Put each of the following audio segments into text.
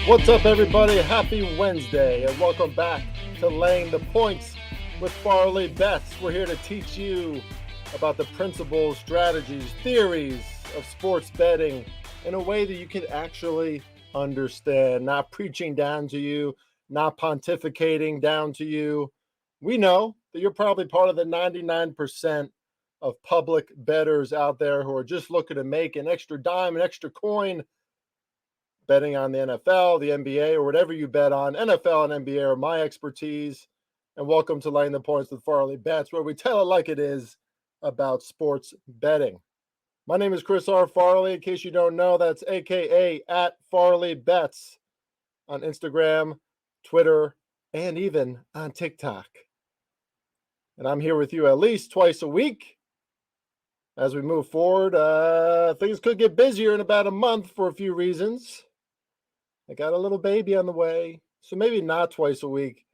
What's up, everybody? Happy Wednesday, and welcome back to Laying the Points with Farley Bets. We're here to teach you about the principles, strategies, theories of sports betting in a way that you can actually understand, not preaching down to you, not pontificating down to you. We know that you're probably part of the 99% of public bettors out there who are just looking to make an extra dime, an extra coin, betting on the NFL, the NBA, or whatever you bet on. NFL and NBA are my expertise. And welcome to Laying the Points with Farley Bets, where we tell it like it is about sports betting. My name is Chris R. Farley. In case you don't know, that's AKA at Farley Bets on Instagram, Twitter, and even on TikTok. And I'm here with you at least twice a week. As we move forward, things could get busier in about a month for a few reasons. I got a little baby on the way, so maybe not twice a week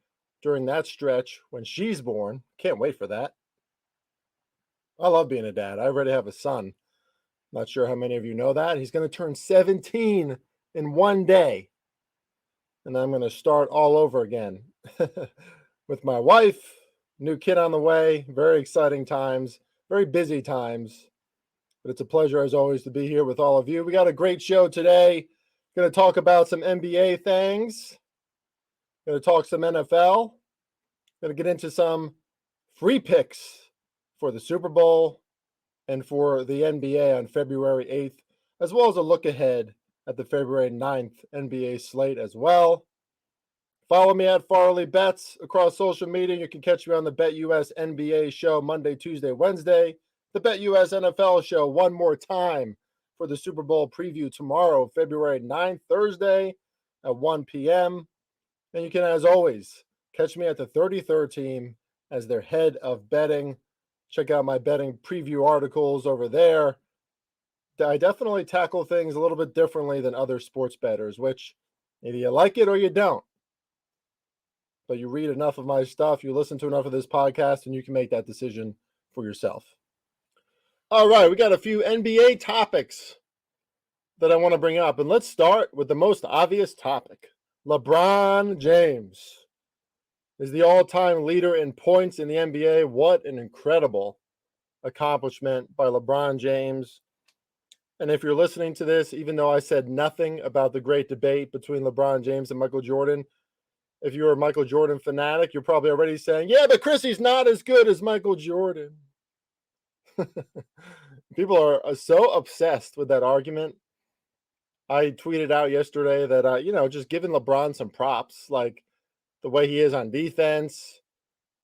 during that stretch when she's born. Can't wait for that. I love being a dad. I already have a son. Not sure how many of you know that. He's going to turn 17 in one day. And I'm going to start all over again with my wife, new kid on the way. Very exciting times, very busy times. But it's a pleasure, as always, to be here with all of you. We got a great show today. Going to talk about some NBA things. Going to talk some NFL. Going to get into some free picks for the Super Bowl and for the NBA on February 8th, as well as a look ahead at the February 9th NBA slate as well. Follow me at Farley Bets across social media. You can catch me on the BetUS NBA show Monday, Tuesday, Wednesday. The BetUS NFL show one more time for the Super Bowl preview tomorrow, February 9th, Thursday at 1 p.m. And you can, as always, catch me at the 33rd team as their head of betting. Check out my betting preview articles over there. I definitely tackle things a little bit differently than other sports bettors, which either you like it or you don't. But you read enough of my stuff, you listen to enough of this podcast, and you can make that decision for yourself. All right, we got a few NBA topics that I want to bring up. And let's start with the most obvious topic. LeBron James is the all-time leader in points in the NBA. What an incredible accomplishment by LeBron James. And if you're listening to this, even though I said nothing about the great debate between LeBron James and Michael Jordan, if you're a Michael Jordan fanatic, you're probably already saying, yeah, but Chris, he's not as good as Michael Jordan. People are so obsessed with that argument. I tweeted out yesterday that, just giving LeBron some props, like the way he is on defense,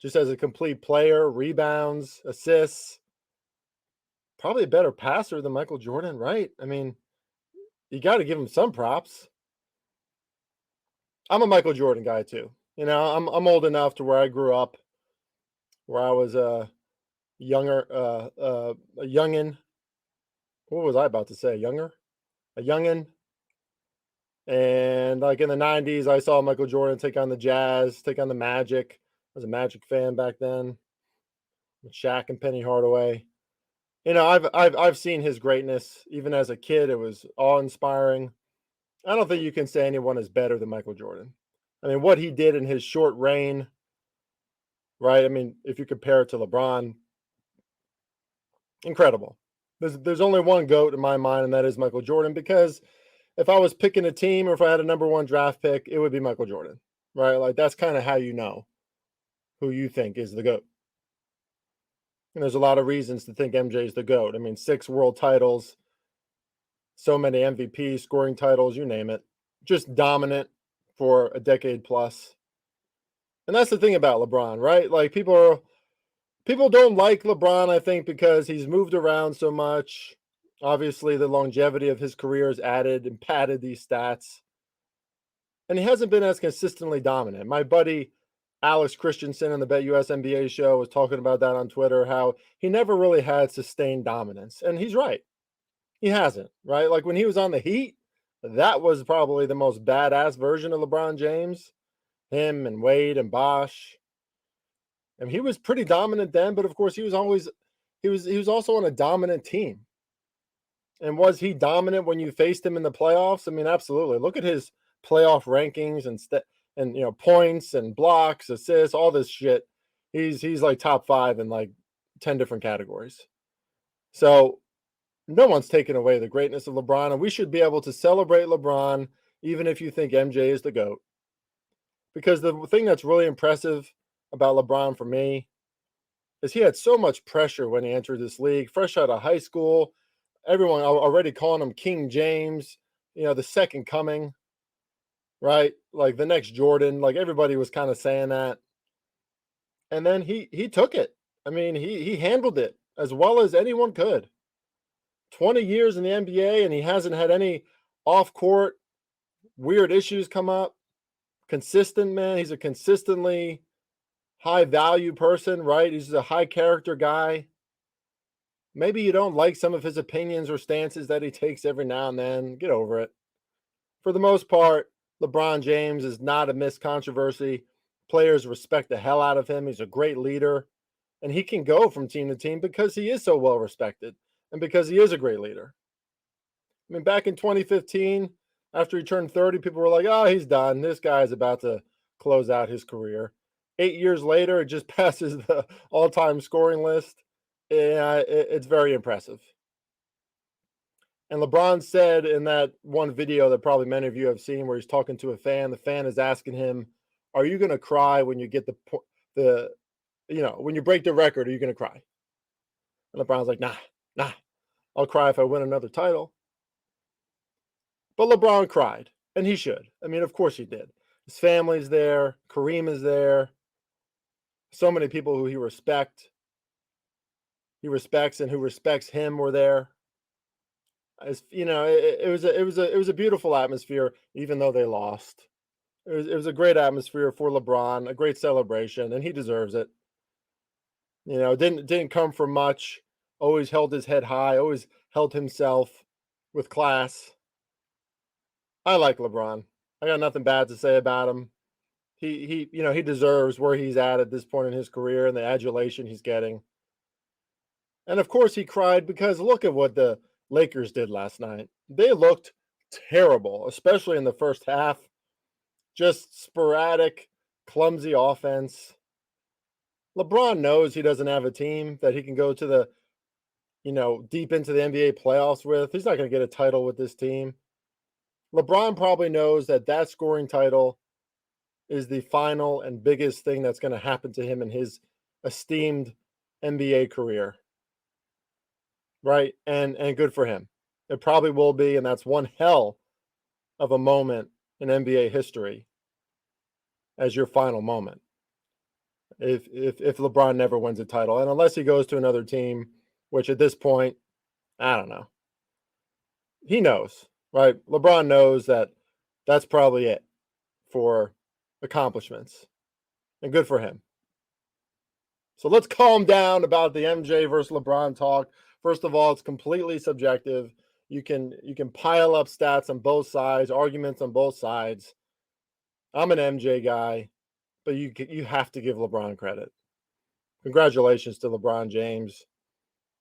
just as a complete player, rebounds, assists, probably a better passer than Michael Jordan, right? I mean, you got to give him some props. I'm a Michael Jordan guy too. I'm old enough to where I grew up, where I was a youngin. What was I about to say? A youngin. And like in the 90s, I saw Michael Jordan take on the Jazz, take on the Magic. I was a Magic fan back then, with Shaq and Penny Hardaway. I've seen his greatness. Even as a kid, it was awe-inspiring. I don't think you can say anyone is better than Michael Jordan. I mean, what he did in his short reign, right? I mean, if you compare it to LeBron, incredible. There's only one GOAT in my mind, and that is Michael Jordan, because if I was picking a team or if I had a number one draft pick, it would be Michael Jordan, right? Like, that's kind of how you know who you think is the GOAT. And there's a lot of reasons to think MJ is the GOAT. I mean, 6 world titles, so many MVP, scoring titles, you name it. Just dominant for a decade plus. And that's the thing about LeBron, right? Like, people don't like LeBron, I think, because he's moved around so much. Obviously, the longevity of his career has added and padded these stats. And he hasn't been as consistently dominant. My buddy Alex Christensen on the BetUS NBA show was talking about that on Twitter, how he never really had sustained dominance. And he's right. He hasn't, right? Like when he was on the Heat, that was probably the most badass version of LeBron James. Him and Wade and Bosh. And he was pretty dominant then, but of course he was also on a dominant team. And was he dominant when you faced him in the playoffs? I mean, absolutely. Look at his playoff rankings and points and blocks, assists, all this shit. He's like top 5 in like 10 different categories. So no one's taken away the greatness of LeBron, and we should be able to celebrate LeBron even if you think MJ is the GOAT. Because the thing that's really impressive about LeBron for me is he had so much pressure when he entered this league, fresh out of high school. Everyone already calling him King James, the second coming, right? Like the next Jordan. Like everybody was kind of saying that. And then he took it. I mean, he handled it as well as anyone could. 20 years in the NBA, and he hasn't had any off-court weird issues come up. Consistent, man. He's a consistently high-value person, right? He's a high-character guy. Maybe you don't like some of his opinions or stances that he takes every now and then. Get over it. For the most part, LeBron James is not amidst controversy. Players respect the hell out of him. He's a great leader, and he can go from team to team because he is so well respected and because he is a great leader. I mean, back in 2015, after he turned 30, people were like, oh, he's done. This guy's about to close out his career. 8 years later, it just passes the all-time scoring list. Yeah, it's very impressive. And LeBron said in that one video that probably many of you have seen where he's talking to a fan, the fan is asking him, are you going to cry when you get when you break the record, are you going to cry? And LeBron's like, nah, I'll cry if I win another title. But LeBron cried, and he should. I mean, of course he did. His family's there. Kareem is there. So many people who he respects and who respects him were there. As it was a beautiful atmosphere, even though they lost. It was a great atmosphere for LeBron, a great celebration, and he deserves it. Didn't come from much. Always held his head high. Always held himself with class. I like LeBron. I got nothing bad to say about him. He deserves where he's at this point in his career and the adulation he's getting. And of course he cried because look at what the Lakers did last night. They looked terrible, especially in the first half. Just sporadic, clumsy offense. LeBron knows he doesn't have a team that he can go to the, deep into the NBA playoffs with. He's not going to get a title with this team. LeBron probably knows that scoring title is the final and biggest thing that's going to happen to him in his esteemed NBA career. Right? And good for him. It probably will be, and that's one hell of a moment in NBA history as your final moment. If LeBron never wins a title, and unless he goes to another team, which at this point, I don't know. He knows, right? LeBron knows that that's probably it for accomplishments, and good for him. So let's calm down about the MJ versus LeBron talk. First of all, it's completely subjective. You can pile up stats on both sides, arguments on both sides. I'm an MJ guy, but you have to give LeBron credit. Congratulations to LeBron James.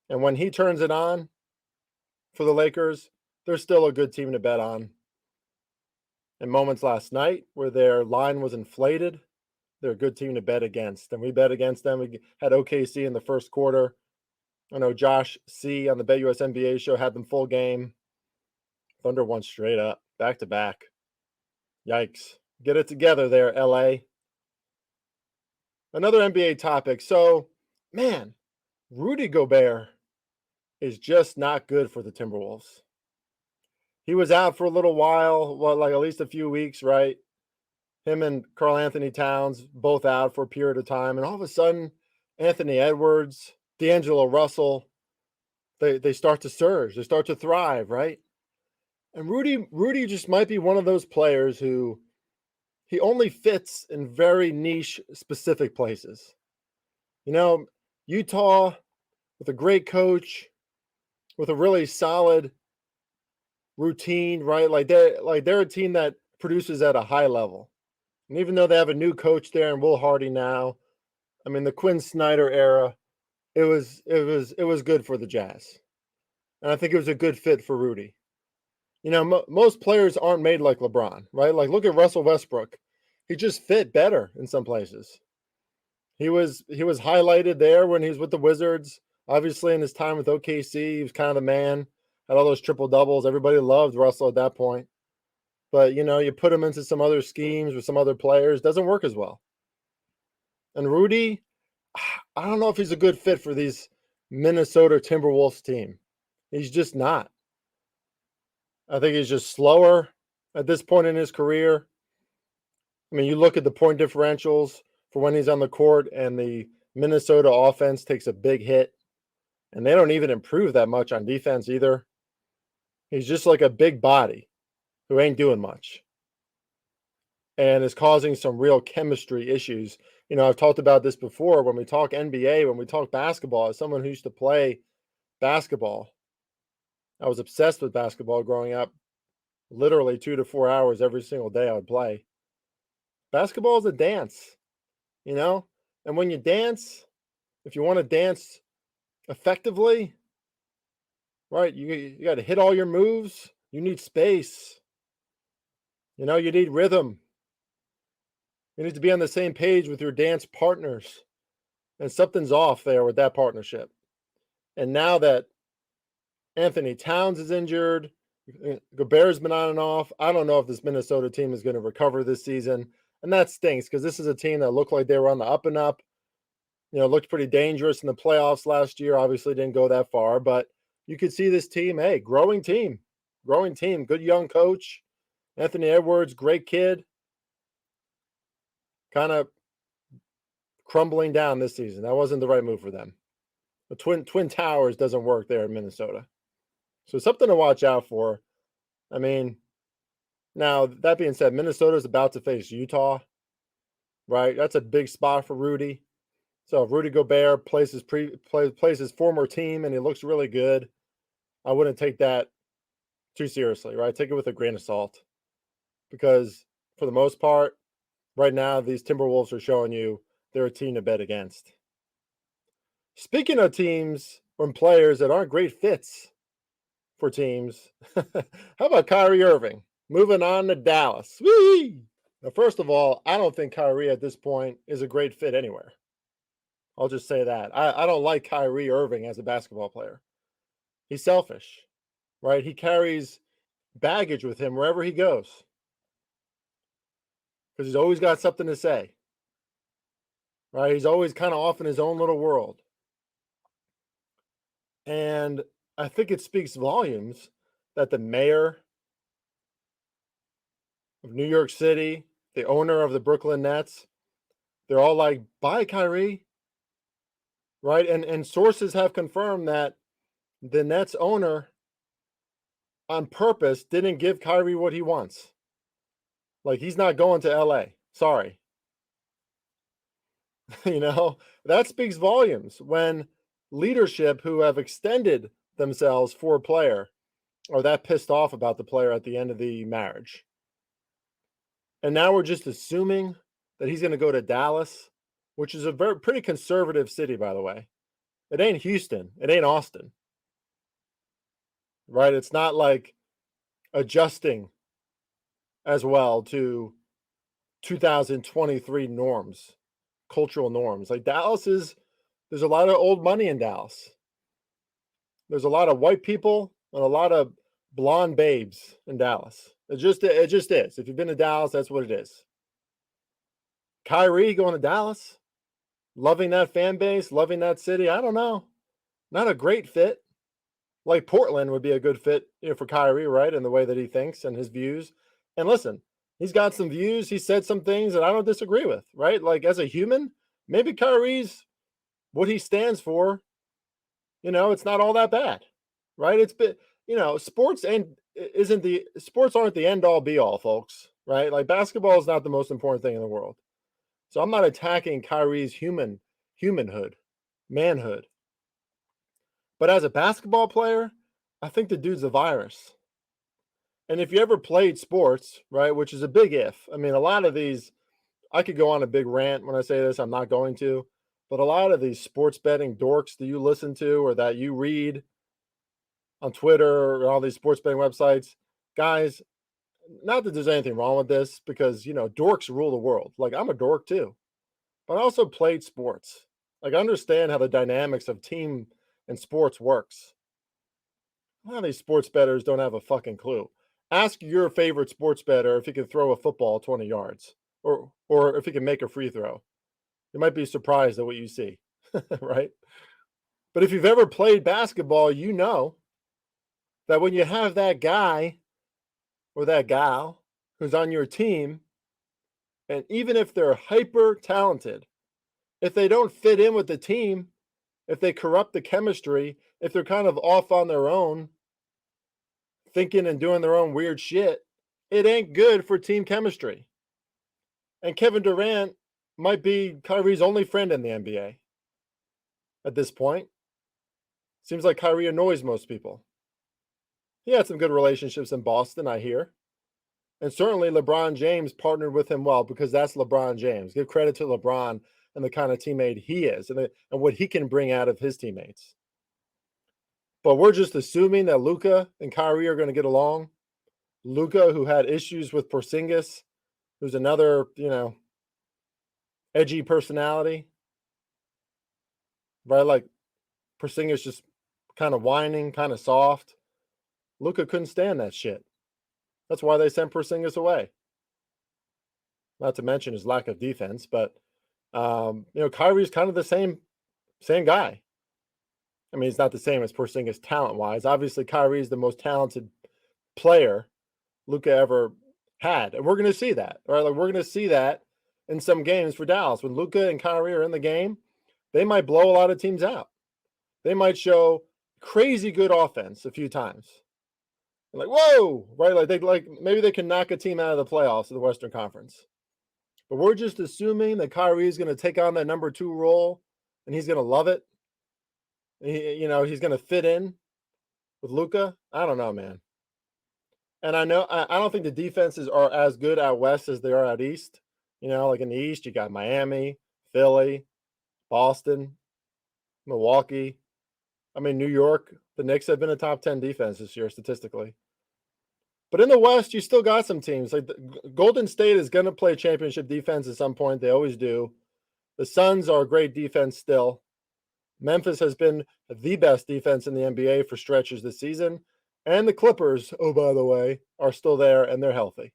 And when he turns it on for the Lakers, they're still a good team to bet on. In moments last night where their line was inflated, they're a good team to bet against. And we bet against them. We had OKC in the first quarter. I know Josh C. on the BetUS NBA show had them full game. Thunder won straight up, back to back. Yikes. Get it together there, LA. Another NBA topic. So, man, Rudy Gobert is just not good for the Timberwolves. He was out for a little while, like at least a few weeks, right? Him and Karl Anthony Towns both out for a period of time. And all of a sudden, Anthony Edwards, D'Angelo Russell, they start to surge. They start to thrive, right? And Rudy just might be one of those players who he only fits in very niche, specific places. Utah with a great coach, with a really solid routine, right? Like they're a team that produces at a high level. And even though they have a new coach there and Will Hardy now, I mean the Quinn Snyder era, it was good for the Jazz. And I think it was a good fit for Rudy. Most players aren't made like LeBron, right? Like, look at Russell Westbrook. He just fit better in some places. He was highlighted there when he was with the Wizards. Obviously, in his time with OKC, he was kind of the man. Had all those triple doubles. Everybody loved Russell at that point. But you put him into some other schemes with some other players, doesn't work as well. And Rudy, I don't know if he's a good fit for these Minnesota Timberwolves team. He's just not. I think he's just slower at this point in his career. I mean, you look at the point differentials for when he's on the court, and the Minnesota offense takes a big hit, and they don't even improve that much on defense either. He's just like a big body who ain't doing much and is causing some real chemistry issues. I've talked about this before when we talk NBA, when we talk basketball. As someone who used to play basketball, I was obsessed with basketball growing up. Literally 2 to 4 hours every single day I would play. Basketball is a dance, you know? And when you dance, if you want to dance effectively, right, you got to hit all your moves. You need space. You need rhythm. You need to be on the same page with your dance partners. And something's off there with that partnership. And now that Anthony Towns is injured, Gobert's been on and off, I don't know if this Minnesota team is going to recover this season. And that stinks because this is a team that looked like they were on the up and up. Looked pretty dangerous in the playoffs last year. Obviously didn't go that far, but you could see this team, hey, growing team, good young coach. Anthony Edwards, great kid. Kind of crumbling down this season. That wasn't the right move for them. The Twin Towers doesn't work there in Minnesota. So something to watch out for. I mean, now that being said, Minnesota's about to face Utah, right? That's a big spot for Rudy. So if Rudy Gobert plays his former team and he looks really good, I wouldn't take that too seriously, right? Take it with a grain of salt. Because for the most part, right now, these Timberwolves are showing you they're a team to bet against. Speaking of teams and players that aren't great fits for teams, how about Kyrie Irving moving on to Dallas? Whee! Now, first of all, I don't think Kyrie at this point is a great fit anywhere. I'll just say that. I don't like Kyrie Irving as a basketball player. He's selfish, right? He carries baggage with him wherever he goes because he's always got something to say, right? He's always kind of off in his own little world. And I think it speaks volumes that the mayor of New York City, the owner of the Brooklyn Nets, they're all like, bye, Kyrie, right? And sources have confirmed that the Nets owner on purpose didn't give Kyrie what he wants. Like, he's not going to LA. Sorry. That speaks volumes when leadership who have extended themselves for a player are that pissed off about the player at the end of the marriage. And now we're just assuming that he's going to go to Dallas, which is a pretty conservative city, by the way. It ain't Houston. It ain't Austin. Right? It's not like adjusting as well to 2023 norms, cultural norms. Like there's a lot of old money in Dallas. There's a lot of white people and a lot of blonde babes in Dallas. It just is. If you've been to Dallas, that's what it is. Kyrie going to Dallas, loving that fan base, loving that city. I don't know. Not a great fit. Like Portland would be a good fit for Kyrie, right? In the way that he thinks and his views. And listen, he's got some views. He said some things that I don't disagree with, right? Like as a human, maybe Kyrie's what he stands for. It's not all that bad, right? It's been, sports sports aren't the end all be all, folks, right? Like basketball is not the most important thing in the world. So I'm not attacking Kyrie's humanhood, manhood. But as a basketball player, I think the dude's a virus. And if you ever played sports, right, which is a big if. I mean, a lot of these, I could go on a big rant when I say this, I'm not going to. But a lot of these sports betting dorks that you listen to or that you read on Twitter or all these sports betting websites, Guys, not that there's anything wrong with this because, dorks rule the world. Like, I'm a dork too, but I also played sports. Like, I understand how the dynamics of team and sports works. A lot of these sports bettors don't have a fucking clue. Ask your favorite sports bettor if he can throw a football 20 yards or if he can make a free throw. You might be surprised at what you see, right? But if you've ever played basketball, you know that when you have that guy or that gal who's on your team, and even if they're hyper talented, if they don't fit in with the team, if they corrupt the chemistry, if they're kind of off on their own, thinking and doing their own weird shit, it ain't good for team chemistry. And Kevin Durant might be Kyrie's only friend in the NBA at this point. Seems like Kyrie annoys most people. He had some good relationships in Boston, I hear. And certainly LeBron James partnered with him well because that's LeBron James. Give credit to LeBron and the kind of teammate he is and what he can bring out of his teammates. But we're just assuming that Luka and Kyrie are going to get along. Luka, who had issues with Porzingis, who's another, edgy personality, right? Like Porzingis just kind of whining, kind of soft. Luka couldn't stand that shit. That's why they sent Porzingis away. Not to mention his lack of defense, but Kyrie's kind of the same guy. I mean, he's not the same as Porzingis talent-wise. Obviously, Kyrie is the most talented player Luka ever had, and we're going to see that, right? Like we're going to see that in some games for Dallas when Luka and Kyrie are in the game. They might blow a lot of teams out. They might show crazy good offense a few times. Like whoa, right? Maybe they can knock a team out of the playoffs in the Western Conference. But we're just assuming that Kyrie is going to take on that number 2 role, and he's going to love it. He's going to fit in with Luka. I don't know, man. And I don't think the defenses are as good out west as they are out east. Like in the East, you got Miami, Philly, Boston, Milwaukee. I mean, New York. The Knicks have been a top 10 defense this year statistically. But in the West, you still got some teams. Like Golden State is going to play championship defense at some point. They always do. The Suns are a great defense still. Memphis has been the best defense in the NBA for stretches this season. And the Clippers, oh, by the way, are still there and they're healthy.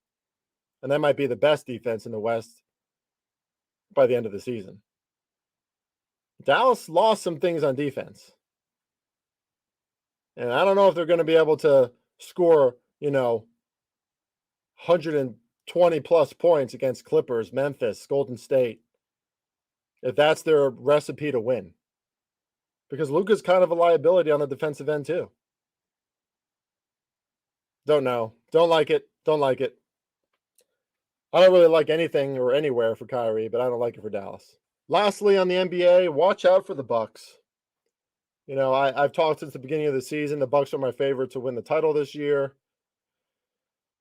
And that might be the best defense in the West by the end of the season. Dallas lost some things on defense. And I don't know if they're going to be able to score, 120 plus points against Clippers, Memphis, Golden State, if that's their recipe to win. Because Luka's kind of a liability on the defensive end too. Don't know. Don't like it. Don't like it. I don't really like anything or anywhere for Kyrie, but I don't like it for Dallas. Lastly, on the NBA, watch out for the Bucks. I've talked since the beginning of the season. The Bucks are my favorite to win the title this year.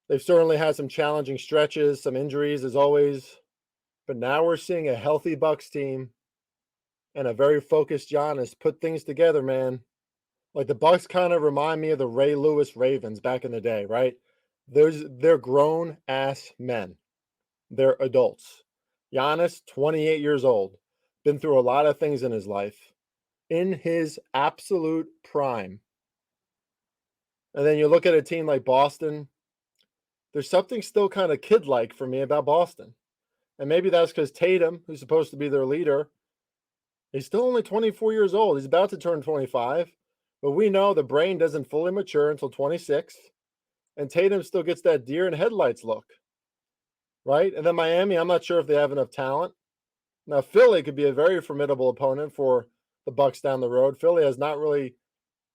They've certainly had some challenging stretches, some injuries as always. But now we're seeing a healthy Bucks team and a very focused Giannis put things together, man. Like the Bucks kind of remind me of the Ray Lewis Ravens back in the day, right? They're grown ass men. They're adults. Giannis, 28 years old, been through a lot of things in his life, in his absolute prime. And then you look at a team like Boston, there's something still kind of kid-like for me about Boston. And maybe that's because Tatum, who's supposed to be their leader, he's still only 24 years old. He's about to turn 25. But we know the brain doesn't fully mature until 26. And Tatum still gets that deer in headlights look. Right? And then Miami, I'm not sure if they have enough talent. Now, Philly could be a very formidable opponent for the Bucks down the road. Philly has not really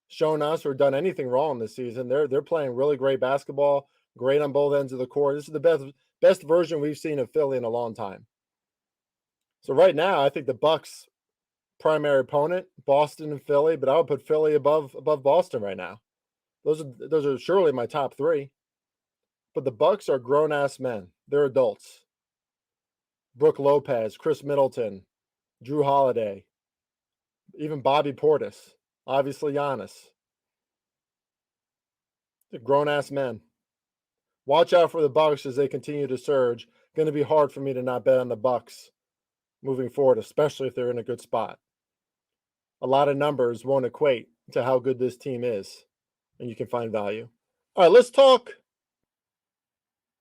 shown us or done anything wrong this season. They're playing really great basketball, great on both ends of the court. This is the best version we've seen of Philly in a long time. So right now, I think the Bucks' primary opponent, Boston and Philly, but I would put Philly above Boston right now. Those are surely my top 3. But the Bucks are grown-ass men. They're adults. Brook Lopez, Chris Middleton, Drew Holiday, even Bobby Portis, obviously Giannis. They're grown-ass men. Watch out for the Bucks as they continue to surge. Going to be hard for me to not bet on the Bucks moving forward, especially if they're in a good spot. A lot of numbers won't equate to how good this team is, and you can find value. All right, let's talk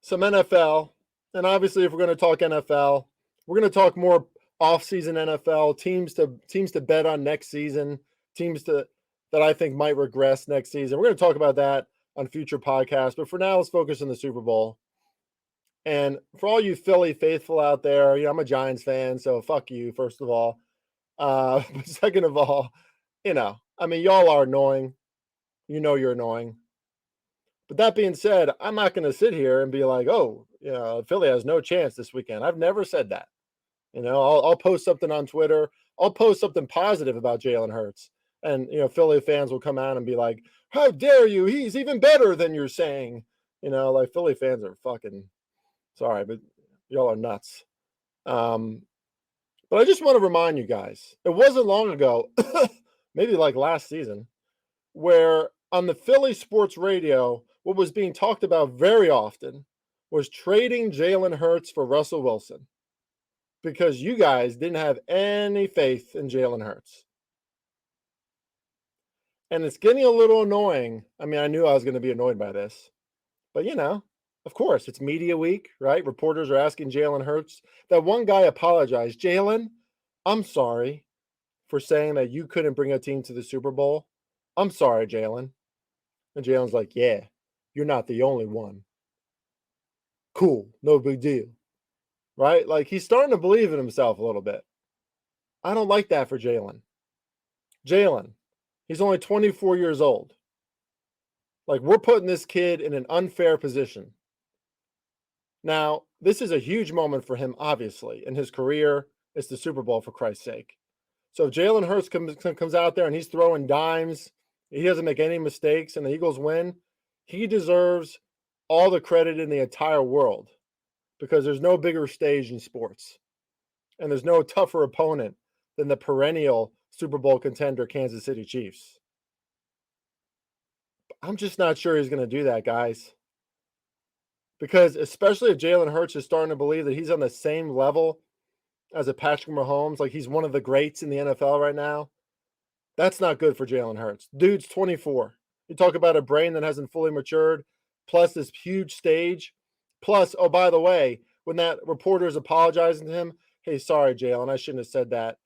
some NFL. And obviously, if we're going to talk NFL, we're going to talk more off-season NFL teams to bet on next season, teams that I think might regress next season. We're going to talk about that on future podcasts. But for now, let's focus on the Super Bowl. And for all you Philly faithful out there, I'm a Giants fan, so fuck you, first of all. But second of all, y'all are annoying. You're annoying. But that being said, I'm not going to sit here and be like, oh, Philly has no chance this weekend. I've never said that. I'll post something on Twitter. I'll post something positive about Jalen Hurts. And, Philly fans will come out and be like, how dare you? He's even better than you're saying. Philly fans are fucking sorry, but y'all are nuts. But I just want to remind you guys, it wasn't long ago, maybe like last season, where on the Philly sports radio, what was being talked about very often was trading Jalen Hurts for Russell Wilson because you guys didn't have any faith in Jalen Hurts. And it's getting a little annoying. I mean, I knew I was going to be annoyed by this, but of course, it's media week, right? Reporters are asking Jalen Hurts. That one guy apologized. Jalen, I'm sorry for saying that you couldn't bring a team to the Super Bowl. I'm sorry, Jalen. And Jalen's like, yeah, you're not the only one. Cool, no big deal. Right? Like, he's starting to believe in himself a little bit. I don't like that for Jalen. Jalen, he's only 24 years old. Like, we're putting this kid in an unfair position. Now, this is a huge moment for him, obviously, in his career. It's the Super Bowl, for Christ's sake. So if Jalen Hurts comes out there and he's throwing dimes, he doesn't make any mistakes, and the Eagles win, he deserves all the credit in the entire world because there's no bigger stage in sports. And there's no tougher opponent than the perennial Super Bowl contender Kansas City Chiefs. I'm just not sure he's going to do that, guys. Because especially if Jalen Hurts is starting to believe that he's on the same level as a Patrick Mahomes, like he's one of the greats in the NFL right now, that's not good for Jalen Hurts. Dude's 24. You talk about a brain that hasn't fully matured, plus this huge stage. Plus, oh, by the way, when that reporter is apologizing to him, hey, sorry, Jalen, I shouldn't have said that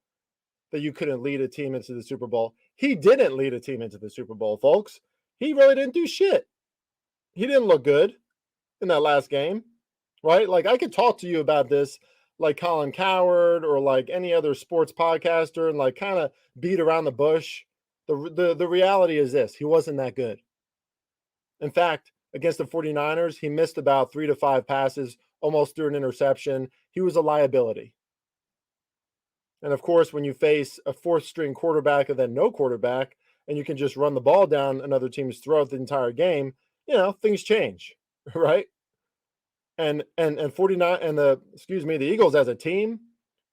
you couldn't lead a team into the Super Bowl. He didn't lead a team into the Super Bowl, folks. He really didn't do shit. He didn't look good in that last game, right? Like, I could talk to you about this like Colin Cowherd or like any other sports podcaster and like kind of beat around the bush. The reality is this: he wasn't that good. In fact, against the 49ers, he missed about 3 to 5 passes, almost threw an interception. He was a liability. And of course, when you face a fourth string quarterback and then no quarterback, and you can just run the ball down another team's throat the entire game, things change, right? And 49 and the Eagles as a team,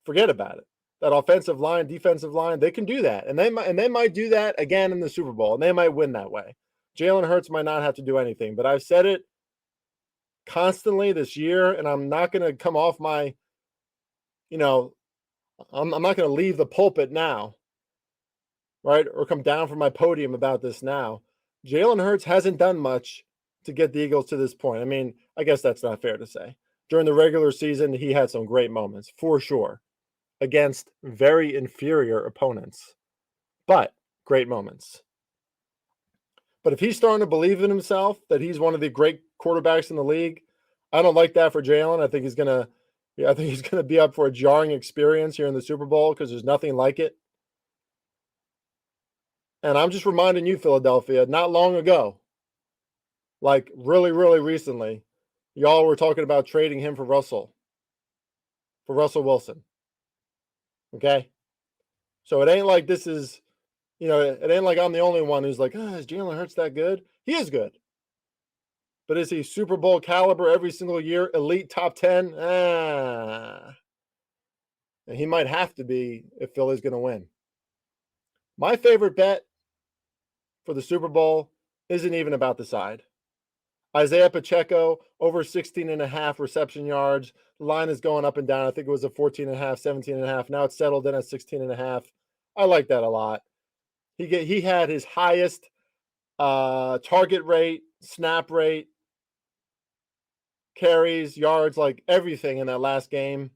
forget about it. That offensive line, defensive line, they can do that. And they might do that again in the Super Bowl, and they might win that way. Jalen Hurts might not have to do anything, but I've said it constantly this year, and I'm not going to come off my, I'm not going to leave the pulpit now, right? Or come down from my podium about this now. Jalen Hurts hasn't done much to get the Eagles to this point. I mean, I guess that's not fair to say. During the regular season, he had some great moments, for sure, against very inferior opponents, but great moments. But if he's starting to believe in himself, that he's one of the great quarterbacks in the league, I don't like that for Jalen. I think he's gonna be up for a jarring experience here in the Super Bowl because there's nothing like it. And I'm just reminding you, Philadelphia, not long ago, like really, really recently, y'all were talking about trading him for Russell Wilson. Okay? So it ain't like this is, it ain't like I'm the only one who's like, is Jalen Hurts that good? He is good. But is he Super Bowl caliber every single year, elite top 10? And he might have to be if Philly's going to win. My favorite bet for the Super Bowl isn't even about the side. Isaiah Pacheco, over 16 and a half reception yards. The line is going up and down. I think it was a 14 and a half, 17 and a half. Now it's settled in at 16 and a half. I like that a lot. He had his highest target rate, snap rate, carries, yards, like everything in that last game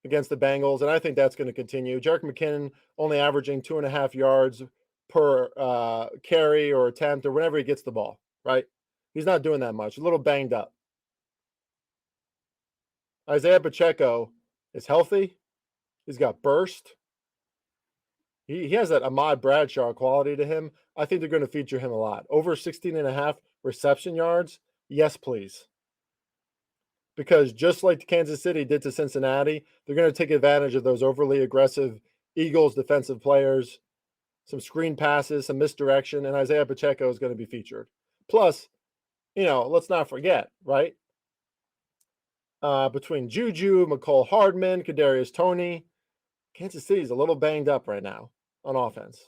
against the Bengals, and I think that's going to continue. Jerick McKinnon only averaging 2.5 yards per carry or attempt or whenever he gets the ball, right? He's not doing that much. A little banged up. Isaiah Pacheco is healthy. He's got burst. He has that Ahmad Bradshaw quality to him. I think they're going to feature him a lot. Over 16 and a half reception yards. Yes, please. Because just like Kansas City did to Cincinnati, they're going to take advantage of those overly aggressive Eagles defensive players, some screen passes, some misdirection, and Isaiah Pacheco is going to be featured. Plus, let's not forget, right? Between Juju, McCole Hardman, Kadarius Toney, Kansas City's a little banged up right now on offense.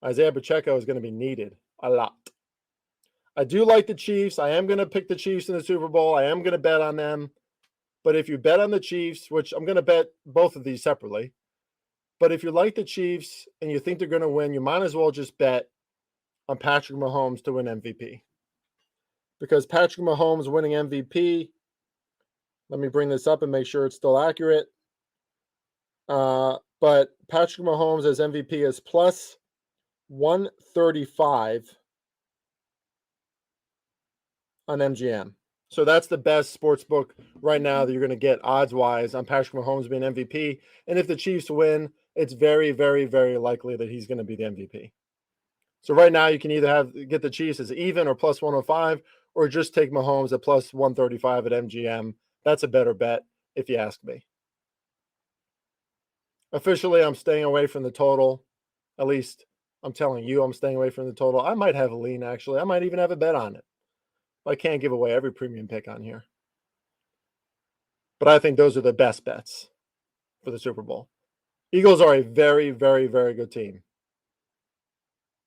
Isaiah Pacheco is going to be needed a lot. I do like the Chiefs. I am going to pick the Chiefs in the Super Bowl. I am going to bet on them. But if you bet on the Chiefs, which I'm going to bet both of these separately, but if you like the Chiefs and you think they're going to win, you might as well just bet on Patrick Mahomes to win MVP. Because Patrick Mahomes winning MVP, let me bring this up and make sure it's still accurate. But Patrick Mahomes as MVP is plus 135 on MGM. So that's the best sports book right now that you're going to get odds-wise on Patrick Mahomes being MVP. And if the Chiefs win, it's very, very, very likely that he's going to be the MVP. So right now you can either get the Chiefs as even or plus 105, or just take Mahomes at plus 135 at MGM. That's a better bet if you ask me. Officially, I'm staying away from the total. At least I'm telling you I'm staying away from the total. I might have a lean, actually. I might even have a bet on it. I can't give away every premium pick on here. But I think those are the best bets for the Super Bowl. Eagles are a very, very, very good team.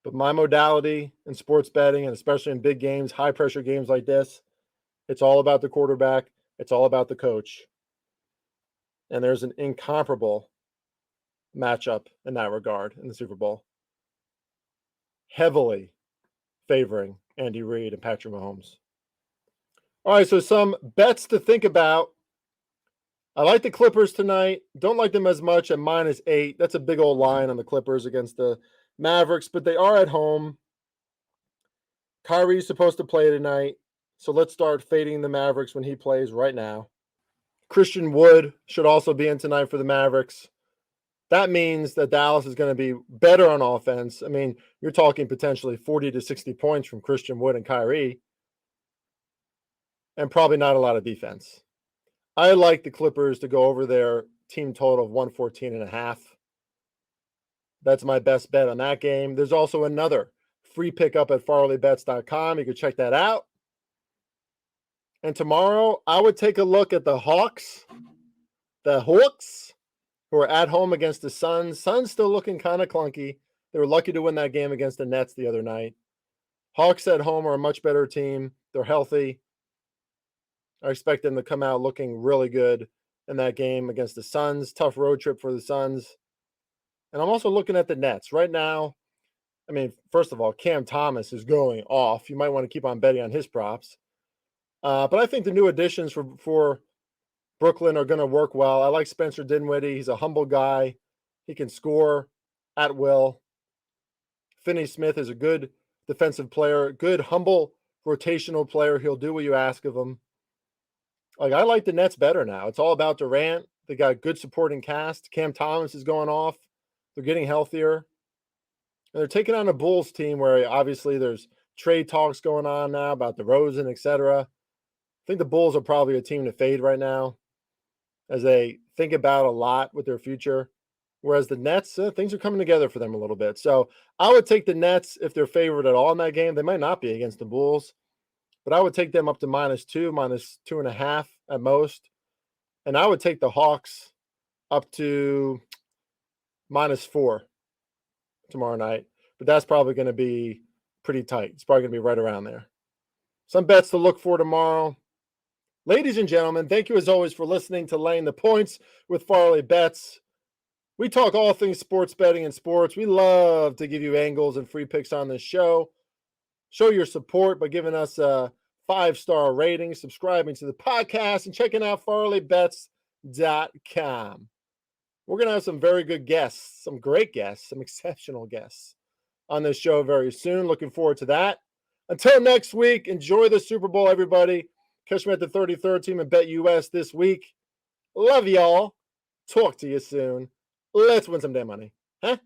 But my modality in sports betting, and especially in big games, high-pressure games like this, it's all about the quarterback. It's all about the coach. And there's an incomparable matchup in that regard in the Super Bowl. Heavily favoring Andy Reid and Patrick Mahomes. All right, so some bets to think about. I like the Clippers tonight. Don't like them as much at -8. That's a big old line on the Clippers against the Mavericks, but they are at home. Kyrie's supposed to play tonight, so let's start fading the Mavericks when he plays right now. Christian Wood should also be in tonight for the Mavericks. That means that Dallas is going to be better on offense. I mean, you're talking potentially 40 to 60 points from Christian Wood and Kyrie, and probably not a lot of defense. I like the Clippers to go over their team total of 114.5. That's my best bet on that game. There's also another free pickup at farleybets.com. You can check that out. And tomorrow, I would take a look at the Hawks, who are at home against the Suns. Suns still looking kind of clunky. They were lucky to win that game against the Nets the other night. Hawks at home are a much better team. They're healthy. I expect them to come out looking really good in that game against the Suns. Tough road trip for the Suns. And I'm also looking at the Nets. Right now, I mean, first of all, Cam Thomas is going off. You might want to keep on betting on his props. But I think the new additions for Brooklyn are going to work well. I like Spencer Dinwiddie. He's a humble guy. He can score at will. Finney Smith is a good defensive player, good, humble, rotational player. He'll do what you ask of him. Like, I like the Nets better now. It's all about Durant. They got a good supporting cast. Cam Thomas is going off. They're getting healthier. And they're taking on a Bulls team where obviously there's trade talks going on now about DeRozan, etc. I think the Bulls are probably a team to fade right now as they think about a lot with their future. Whereas the Nets, things are coming together for them a little bit. So I would take the Nets if they're favored at all in that game. They might not be against the Bulls, but I would take them up to -2, -2.5 at most. And I would take the Hawks up to -4 tomorrow night. But that's probably going to be pretty tight. It's probably going to be right around there. Some bets to look for tomorrow. Ladies and gentlemen, thank you as always for listening to Laying the Points with Farley Bets. We talk all things sports betting and sports. We love to give you angles and free picks on this show. Show your support by giving us a 5-star rating, subscribing to the podcast, and checking out FarleyBets.com. We're going to have some very good guests, some great guests, some exceptional guests on this show very soon. Looking forward to that. Until next week, enjoy the Super Bowl, everybody. Catch me at the 33rd team and Bet US this week. Love y'all. Talk to you soon. Let's win some damn money. Huh?